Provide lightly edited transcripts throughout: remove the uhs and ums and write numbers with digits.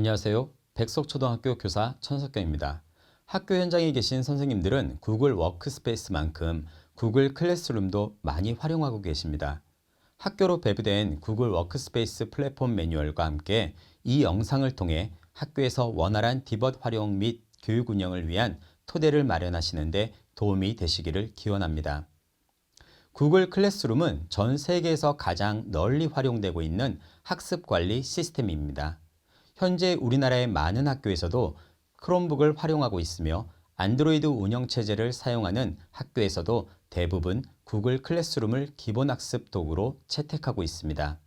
안녕하세요. 백석초등학교 교사 천석경입니다. 학교 현장에 계신 선생님들은 구글 워크스페이스만큼 구글 클래스룸도 많이 활용하고 계십니다. 학교로 배부된 구글 워크스페이스 플랫폼 매뉴얼과 함께 이 영상을 통해 학교에서 원활한 디벗 활용 및 교육 운영을 위한 토대를 마련하시는 데 도움이 되시기를 기원합니다. 구글 클래스룸은 전 세계에서 가장 널리 활용되고 있는 학습 관리 시스템입니다. 현재 우리나라의 많은 학교에서도 크롬북을 활용하고 있으며 안드로이드 운영체제를 사용하는 학교에서도 대부분 구글 클래스룸을 기본 학습 도구로 채택하고 있습니다.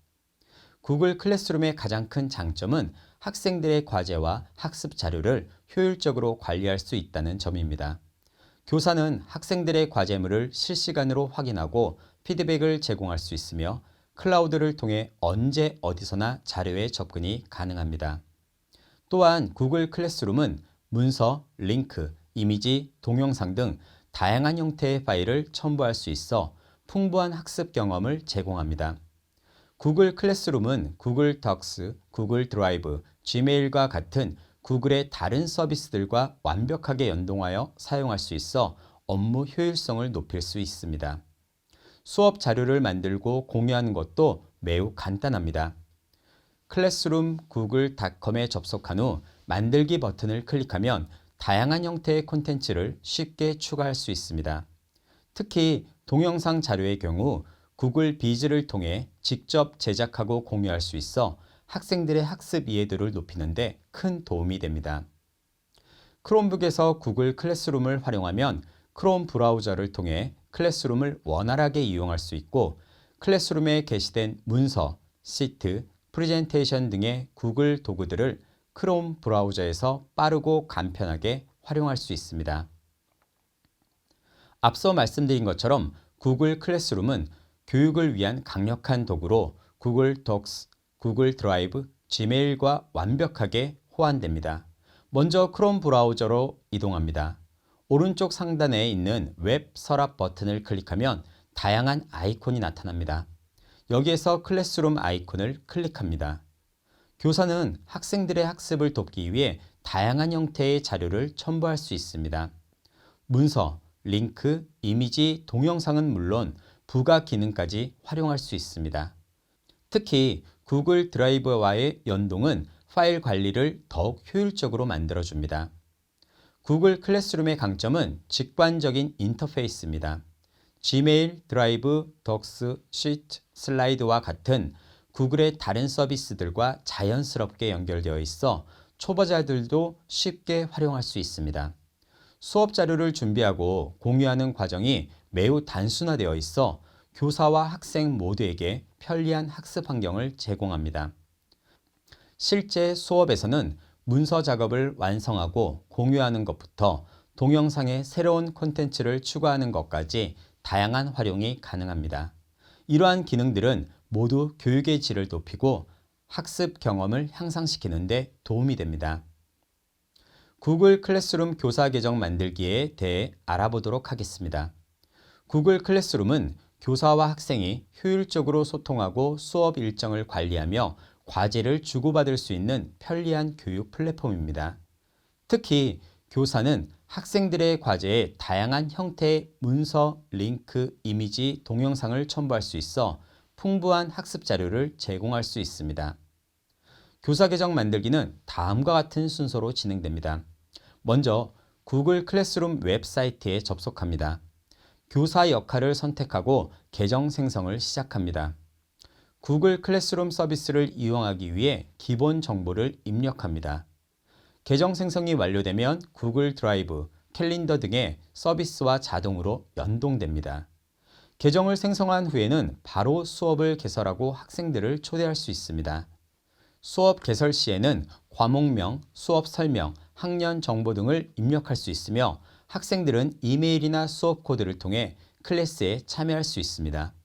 구글 클래스룸의 가장 큰 장점은 학생들의 과제와 학습 자료를 효율적으로 관리할 수 있다는 점입니다. 교사는 학생들의 과제물을 실시간으로 확인하고 피드백을 제공할 수 있으며 클라우드를 통해 언제 어디서나 자료에 접근이 가능합니다. 또한 구글 클래스룸은 문서, 링크, 이미지, 동영상 등 다양한 형태의 파일을 첨부할 수 있어 풍부한 학습 경험을 제공합니다. 구글 클래스룸은 구글 덕스, 구글 드라이브, 지메일과 같은 구글의 다른 서비스들과 완벽하게 연동하여 사용할 수 있어 업무 효율성을 높일 수 있습니다. 수업 자료를 만들고 공유하는 것도 매우 간단합니다. 클래스룸 구글.com에 접속한 후 만들기 버튼을 클릭하면 다양한 형태의 콘텐츠를 쉽게 추가할 수 있습니다. 특히 동영상 자료의 경우 구글 비즈를 통해 직접 제작하고 공유할 수 있어 학생들의 학습 이해도를 높이는 데 큰 도움이 됩니다. 크롬북에서 구글 클래스룸을 활용하면 크롬 브라우저를 통해 클래스룸을 원활하게 이용할 수 있고 클래스룸에 게시된 문서, 시트, 프레젠테이션 등의 구글 도구들을 크롬 브라우저에서 빠르고 간편하게 활용할 수 있습니다. 앞서 말씀드린 것처럼 구글 클래스룸은 교육을 위한 강력한 도구로 구글 독스, 구글 드라이브, 지메일과 완벽하게 호환됩니다. 먼저 크롬 브라우저로 이동합니다. 오른쪽 상단에 있는 웹 서랍 버튼을 클릭하면 다양한 아이콘이 나타납니다. 여기에서 클래스룸 아이콘을 클릭합니다. 교사는 학생들의 학습을 돕기 위해 다양한 형태의 자료를 첨부할 수 있습니다. 문서, 링크, 이미지, 동영상은 물론 부가 기능까지 활용할 수 있습니다. 특히 구글 드라이브와의 연동은 파일 관리를 더욱 효율적으로 만들어줍니다. 구글 클래스룸의 강점은 직관적인 인터페이스입니다. 지메일, 드라이브, 덕스, 시트, 슬라이드와 같은 구글의 다른 서비스들과 자연스럽게 연결되어 있어 초보자들도 쉽게 활용할 수 있습니다. 수업 자료를 준비하고 공유하는 과정이 매우 단순화되어 있어 교사와 학생 모두에게 편리한 학습 환경을 제공합니다. 실제 수업에서는 문서 작업을 완성하고 공유하는 것부터 동영상에 새로운 콘텐츠를 추가하는 것까지 다양한 활용이 가능합니다. 이러한 기능들은 모두 교육의 질을 높이고 학습 경험을 향상시키는 데 도움이 됩니다. 구글 클래스룸 교사 계정 만들기에 대해 알아보도록 하겠습니다. 구글 클래스룸은 교사와 학생이 효율적으로 소통하고 수업 일정을 관리하며 과제를 주고받을 수 있는 편리한 교육 플랫폼입니다. 특히 교사는 학생들의 과제에 다양한 형태의 문서, 링크, 이미지, 동영상을 첨부할 수 있어 풍부한 학습 자료를 제공할 수 있습니다. 교사 계정 만들기는 다음과 같은 순서로 진행됩니다. 먼저 구글 클래스룸 웹사이트에 접속합니다. 교사 역할을 선택하고 계정 생성을 시작합니다. 구글 클래스룸 서비스를 이용하기 위해 기본 정보를 입력합니다. 계정 생성이 완료되면 구글 드라이브, 캘린더 등의 서비스와 자동으로 연동됩니다. 계정을 생성한 후에는 바로 수업을 개설하고 학생들을 초대할 수 있습니다. 수업 개설 시에는 과목명, 수업 설명, 학년 정보 등을 입력할 수 있으며 학생들은 이메일이나 수업 코드를 통해 클래스에 참여할 수 있습니다.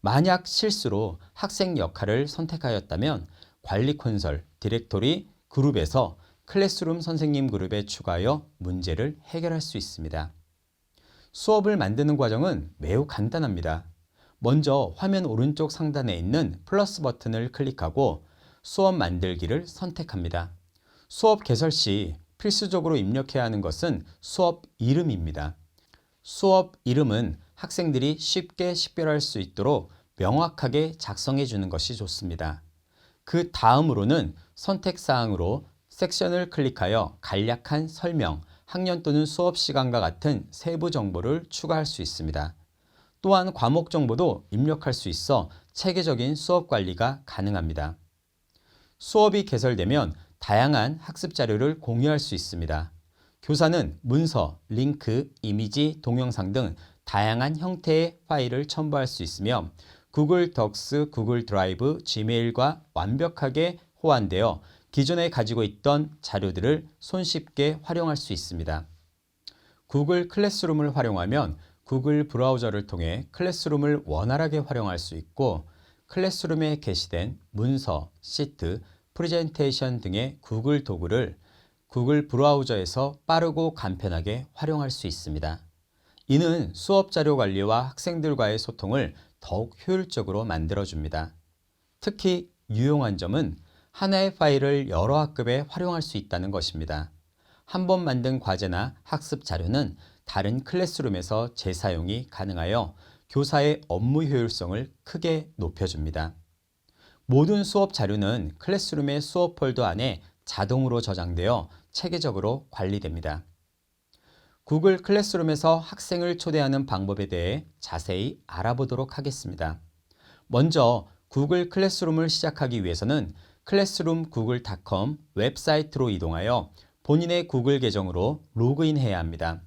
만약 실수로 학생 역할을 선택하였다면 관리 콘솔, 디렉토리, 그룹에서 클래스룸 선생님 그룹에 추가하여 문제를 해결할 수 있습니다. 수업을 만드는 과정은 매우 간단합니다. 먼저 화면 오른쪽 상단에 있는 플러스 버튼을 클릭하고 수업 만들기를 선택합니다. 수업 개설 시 필수적으로 입력해야 하는 것은 수업 이름입니다. 수업 이름은 학생들이 쉽게 식별할 수 있도록 명확하게 작성해 주는 것이 좋습니다. 그 다음으로는 선택사항으로 섹션을 클릭하여 간략한 설명, 학년 또는 수업 시간과 같은 세부 정보를 추가할 수 있습니다. 또한 과목 정보도 입력할 수 있어 체계적인 수업 관리가 가능합니다. 수업이 개설되면 다양한 학습 자료를 공유할 수 있습니다. 교사는 문서, 링크, 이미지, 동영상 등 다양한 형태의 파일을 첨부할 수 있으며 구글 덕스, 구글 드라이브, 지메일과 완벽하게 호환되어 기존에 가지고 있던 자료들을 손쉽게 활용할 수 있습니다. 구글 클래스룸을 활용하면 구글 브라우저를 통해 클래스룸을 원활하게 활용할 수 있고 클래스룸에 게시된 문서, 시트, 프레젠테이션 등의 구글 도구를 구글 브라우저에서 빠르고 간편하게 활용할 수 있습니다. 이는 수업 자료 관리와 학생들과의 소통을 더욱 효율적으로 만들어줍니다. 특히 유용한 점은 하나의 파일을 여러 학급에 활용할 수 있다는 것입니다. 한 번 만든 과제나 학습 자료는 다른 클래스룸에서 재사용이 가능하여 교사의 업무 효율성을 크게 높여줍니다. 모든 수업 자료는 클래스룸의 수업 폴더 안에 자동으로 저장되어 체계적으로 관리됩니다. 구글 클래스룸에서 학생을 초대하는 방법에 대해 자세히 알아보도록 하겠습니다. 먼저 구글 클래스룸을 시작하기 위해서는 클래스룸 구글.com 웹사이트로 이동하여 본인의 구글 계정으로 로그인해야 합니다.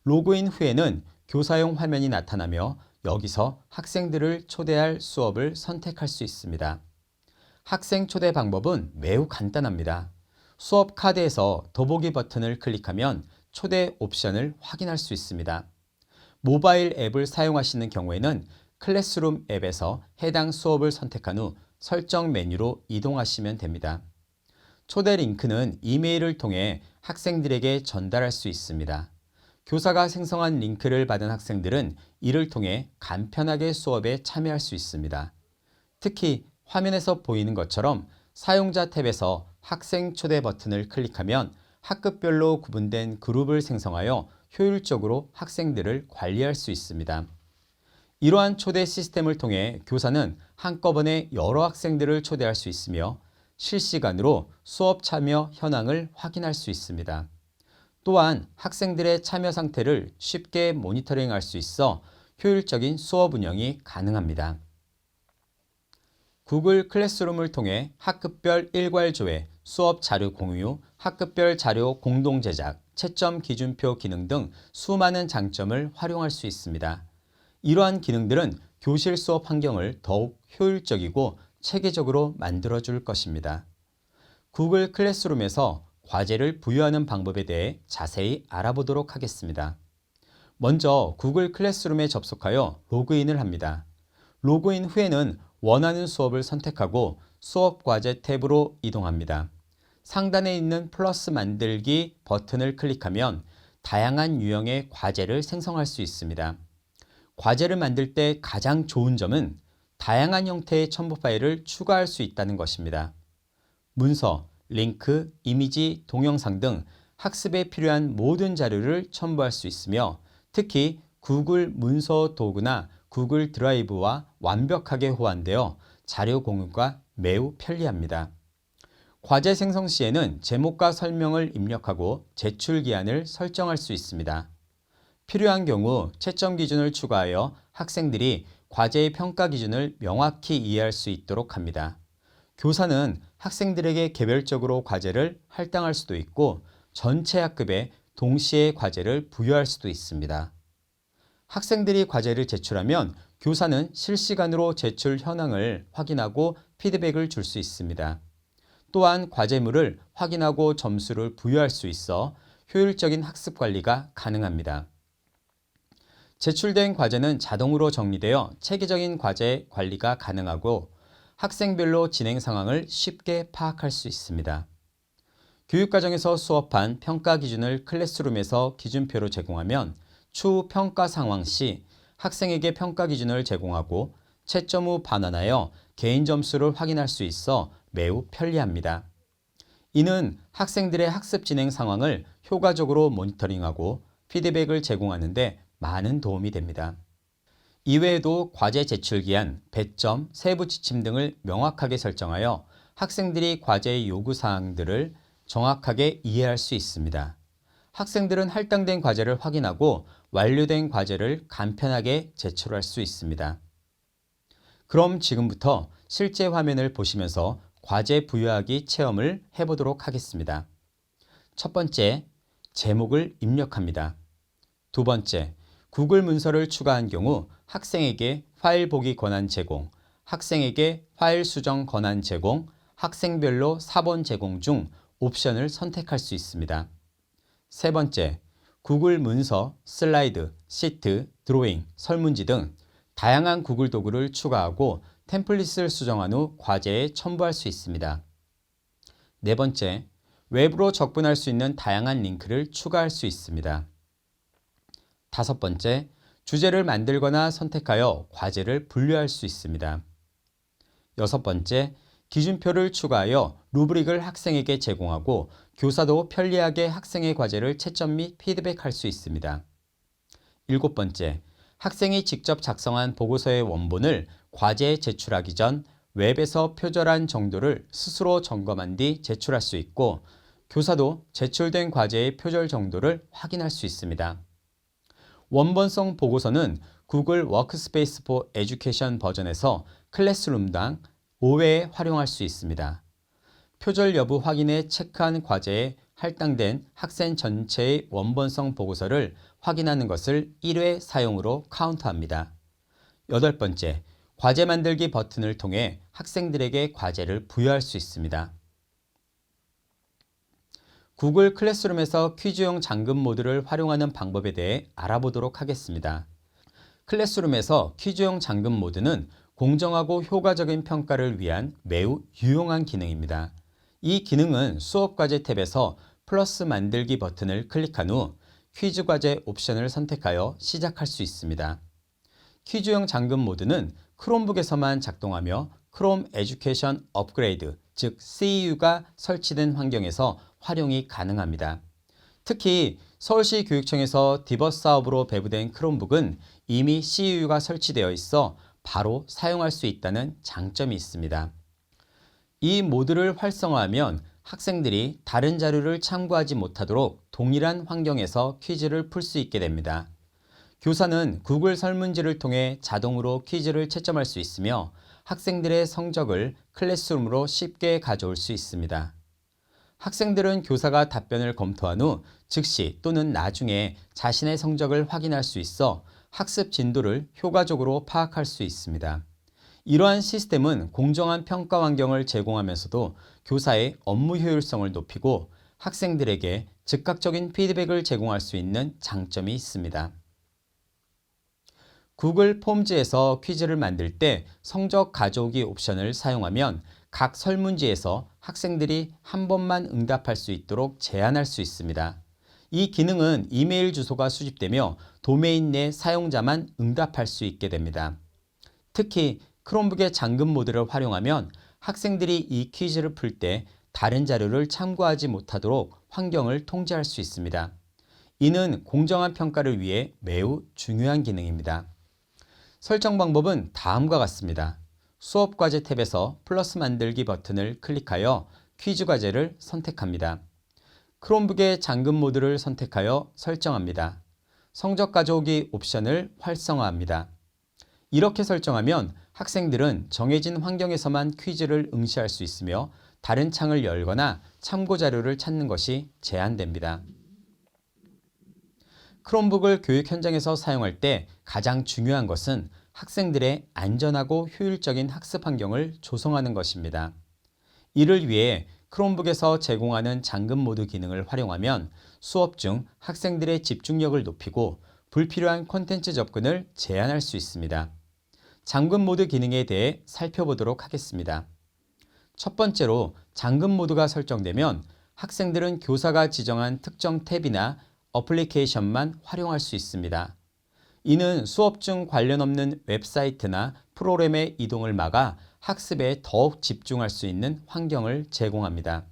로그인 후에는 교사용 화면이 나타나며 여기서 학생들을 초대할 수업을 선택할 수 있습니다. 학생 초대 방법은 매우 간단합니다. 수업 카드에서 더보기 버튼을 클릭하면 초대 옵션을 확인할 수 있습니다. 모바일 앱을 사용하시는 경우에는 클래스룸 앱에서 해당 수업을 선택한 후 설정 메뉴로 이동하시면 됩니다. 초대 링크는 이메일을 통해 학생들에게 전달할 수 있습니다. 교사가 생성한 링크를 받은 학생들은 이를 통해 간편하게 수업에 참여할 수 있습니다. 특히 화면에서 보이는 것처럼 사용자 탭에서 학생 초대 버튼을 클릭하면 학급별로 구분된 그룹을 생성하여 효율적으로 학생들을 관리할 수 있습니다. 이러한 초대 시스템을 통해 교사는 한꺼번에 여러 학생들을 초대할 수 있으며 실시간으로 수업 참여 현황을 확인할 수 있습니다. 또한 학생들의 참여 상태를 쉽게 모니터링할 수 있어 효율적인 수업 운영이 가능합니다. 구글 클래스룸을 통해 학급별 일괄 조회, 수업 자료 공유, 학급별 자료 공동 제작, 채점 기준표 기능 등 수많은 장점을 활용할 수 있습니다. 이러한 기능들은 교실 수업 환경을 더욱 효율적이고 체계적으로 만들어줄 것입니다. 구글 클래스룸에서 과제를 부여하는 방법에 대해 자세히 알아보도록 하겠습니다. 먼저 구글 클래스룸에 접속하여 로그인을 합니다. 로그인 후에는 원하는 수업을 선택하고 수업 과제 탭으로 이동합니다. 상단에 있는 플러스 만들기 버튼을 클릭하면 다양한 유형의 과제를 생성할 수 있습니다. 과제를 만들 때 가장 좋은 점은 다양한 형태의 첨부 파일을 추가할 수 있다는 것입니다. 문서, 링크, 이미지, 동영상 등 학습에 필요한 모든 자료를 첨부할 수 있으며 특히 구글 문서 도구나 구글 드라이브와 완벽하게 호환되어 자료 공유가 매우 편리합니다. 과제 생성 시에는 제목과 설명을 입력하고 제출 기한을 설정할 수 있습니다. 필요한 경우 채점 기준을 추가하여 학생들이 과제의 평가 기준을 명확히 이해할 수 있도록 합니다. 교사는 학생들에게 개별적으로 과제를 할당할 수도 있고 전체 학급에 동시에 과제를 부여할 수도 있습니다. 학생들이 과제를 제출하면 교사는 실시간으로 제출 현황을 확인하고 피드백을 줄 수 있습니다. 또한 과제물을 확인하고 점수를 부여할 수 있어 효율적인 학습 관리가 가능합니다. 제출된 과제는 자동으로 정리되어 체계적인 과제 관리가 가능하고 학생별로 진행 상황을 쉽게 파악할 수 있습니다. 교육과정에서 수업한 평가 기준을 클래스룸에서 기준표로 제공하면 추후 평가 상황 시 학생에게 평가 기준을 제공하고 채점 후 반환하여 개인 점수를 확인할 수 있어 매우 편리합니다. 이는 학생들의 학습 진행 상황을 효과적으로 모니터링하고 피드백을 제공하는 데 많은 도움이 됩니다. 이외에도 과제 제출 기한, 배점, 세부 지침 등을 명확하게 설정하여 학생들이 과제의 요구 사항들을 정확하게 이해할 수 있습니다. 학생들은 할당된 과제를 확인하고 완료된 과제를 간편하게 제출할 수 있습니다. 그럼 지금부터 실제 화면을 보시면서 과제 부여하기 체험을 해보도록 하겠습니다. 첫 번째, 제목을 입력합니다. 두 번째, 구글 문서를 추가한 경우 학생에게 파일 보기 권한 제공, 학생에게 파일 수정 권한 제공, 학생별로 사본 제공 중 옵션을 선택할 수 있습니다. 세 번째, 구글 문서, 슬라이드, 시트, 드로잉, 설문지 등 다양한 구글 도구를 추가하고 템플릿을 수정한 후 과제에 첨부할 수 있습니다. 네 번째, 웹으로 접근할 수 있는 다양한 링크를 추가할 수 있습니다. 다섯 번째, 주제를 만들거나 선택하여 과제를 분류할 수 있습니다. 여섯 번째, 기준표를 추가하여 루브릭을 학생에게 제공하고 교사도 편리하게 학생의 과제를 채점 및 피드백할 수 있습니다. 일곱 번째, 학생이 직접 작성한 보고서의 원본을 과제에 제출하기 전 웹에서 표절한 정도를 스스로 점검한 뒤 제출할 수 있고 교사도 제출된 과제의 표절 정도를 확인할 수 있습니다. 원본성 보고서는 구글 워크스페이스 포 에듀케이션 버전에서 클래스룸당 5회 활용할 수 있습니다. 표절 여부 확인에 체크한 과제에 할당된 학생 전체의 원본성 보고서를 확인하는 것을 1회 사용으로 카운트합니다. 여덟 번째, 과제 만들기 버튼을 통해 학생들에게 과제를 부여할 수 있습니다. 구글 클래스룸에서 퀴즈용 잠금 모드를 활용하는 방법에 대해 알아보도록 하겠습니다. 클래스룸에서 퀴즈용 잠금 모드는 공정하고 효과적인 평가를 위한 매우 유용한 기능입니다. 이 기능은 수업과제 탭에서 플러스 만들기 버튼을 클릭한 후 퀴즈 과제 옵션을 선택하여 시작할 수 있습니다. 퀴즈용 잠금 모드는 크롬북에서만 작동하며 크롬 에듀케이션 업그레이드, 즉 CEU가 설치된 환경에서 활용이 가능합니다. 특히 서울시 교육청에서 디버스 사업으로 배부된 크롬북은 이미 CEU가 설치되어 있어 바로 사용할 수 있다는 장점이 있습니다. 이 모드를 활성화하면 학생들이 다른 자료를 참고하지 못하도록 동일한 환경에서 퀴즈를 풀 수 있게 됩니다. 교사는 구글 설문지를 통해 자동으로 퀴즈를 채점할 수 있으며 학생들의 성적을 클래스룸으로 쉽게 가져올 수 있습니다. 학생들은 교사가 답변을 검토한 후 즉시 또는 나중에 자신의 성적을 확인할 수 있어 학습 진도를 효과적으로 파악할 수 있습니다. 이러한 시스템은 공정한 평가 환경을 제공하면서도 교사의 업무 효율성을 높이고 학생들에게 즉각적인 피드백을 제공할 수 있는 장점이 있습니다. 구글 폼즈에서 퀴즈를 만들 때 성적 가져오기 옵션을 사용하면 각 설문지에서 학생들이 한 번만 응답할 수 있도록 제한할 수 있습니다. 이 기능은 이메일 주소가 수집되며 도메인 내 사용자만 응답할 수 있게 됩니다. 특히 크롬북의 잠금 모드를 활용하면 학생들이 이 퀴즈를 풀 때 다른 자료를 참고하지 못하도록 환경을 통제할 수 있습니다. 이는 공정한 평가를 위해 매우 중요한 기능입니다. 설정 방법은 다음과 같습니다. 수업 과제 탭에서 플러스 만들기 버튼을 클릭하여 퀴즈 과제를 선택합니다. 크롬북의 잠금 모드를 선택하여 설정합니다. 성적 가져오기 옵션을 활성화합니다. 이렇게 설정하면 학생들은 정해진 환경에서만 퀴즈를 응시할 수 있으며 다른 창을 열거나 참고 자료를 찾는 것이 제한됩니다. 크롬북을 교육 현장에서 사용할 때 가장 중요한 것은 학생들의 안전하고 효율적인 학습 환경을 조성하는 것입니다. 이를 위해 크롬북에서 제공하는 잠금 모드 기능을 활용하면 수업 중 학생들의 집중력을 높이고 불필요한 콘텐츠 접근을 제한할 수 있습니다. 잠금 모드 기능에 대해 살펴보도록 하겠습니다. 첫 번째로 잠금 모드가 설정되면 학생들은 교사가 지정한 특정 탭이나 어플리케이션만 활용할 수 있습니다. 이는 수업 중 관련 없는 웹사이트나 프로그램의 이동을 막아 학습에 더욱 집중할 수 있는 환경을 제공합니다.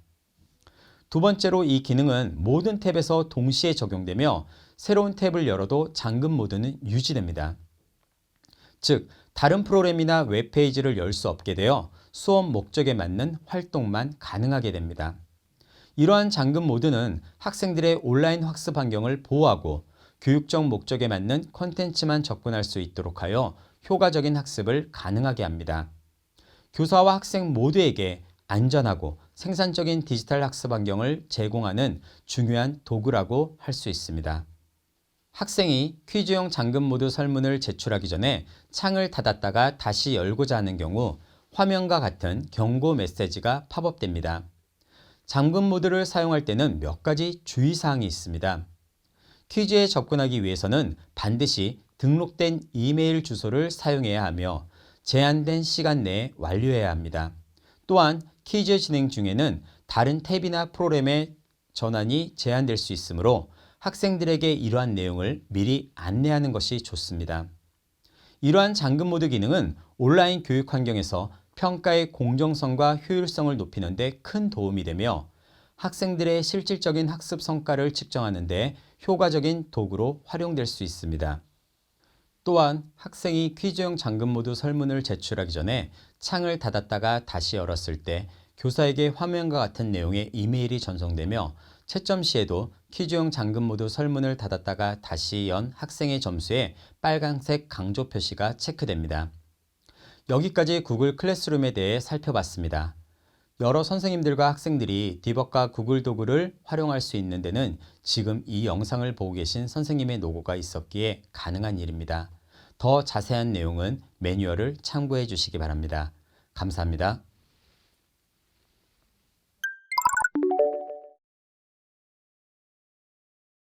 두 번째로 이 기능은 모든 탭에서 동시에 적용되며 새로운 탭을 열어도 잠금 모드는 유지됩니다. 즉, 다른 프로그램이나 웹페이지를 열 수 없게 되어 수업 목적에 맞는 활동만 가능하게 됩니다. 이러한 잠금 모드는 학생들의 온라인 학습 환경을 보호하고 교육적 목적에 맞는 콘텐츠만 접근할 수 있도록 하여 효과적인 학습을 가능하게 합니다. 교사와 학생 모두에게 안전하고 생산적인 디지털 학습 환경을 제공하는 중요한 도구라고 할 수 있습니다. 학생이 퀴즈용 잠금 모드 설문을 제출하기 전에 창을 닫았다가 다시 열고자 하는 경우 화면과 같은 경고 메시지가 팝업됩니다. 잠금 모드를 사용할 때는 몇 가지 주의사항이 있습니다. 퀴즈에 접근하기 위해서는 반드시 등록된 이메일 주소를 사용해야 하며 제한된 시간 내에 완료해야 합니다. 또한 퀴즈 진행 중에는 다른 탭이나 프로그램의 전환이 제한될 수 있으므로 학생들에게 이러한 내용을 미리 안내하는 것이 좋습니다. 이러한 잠금 모드 기능은 온라인 교육 환경에서 평가의 공정성과 효율성을 높이는 데 큰 도움이 되며 학생들의 실질적인 학습 성과를 측정하는 데 효과적인 도구로 활용될 수 있습니다. 또한 학생이 퀴즈용 잠금 모드 설문을 제출하기 전에 창을 닫았다가 다시 열었을 때 교사에게 화면과 같은 내용의 이메일이 전송되며 채점 시에도 퀴즈용 잠금 모드 설문을 닫았다가 다시 연 학생의 점수에 빨간색 강조 표시가 체크됩니다. 여기까지 구글 클래스룸에 대해 살펴봤습니다. 여러 선생님들과 학생들이 디벅과 구글 도구를 활용할 수 있는 데는 지금 이 영상을 보고 계신 선생님의 노고가 있었기에 가능한 일입니다. 더 자세한 내용은 매뉴얼을 참고해 주시기 바랍니다. 감사합니다.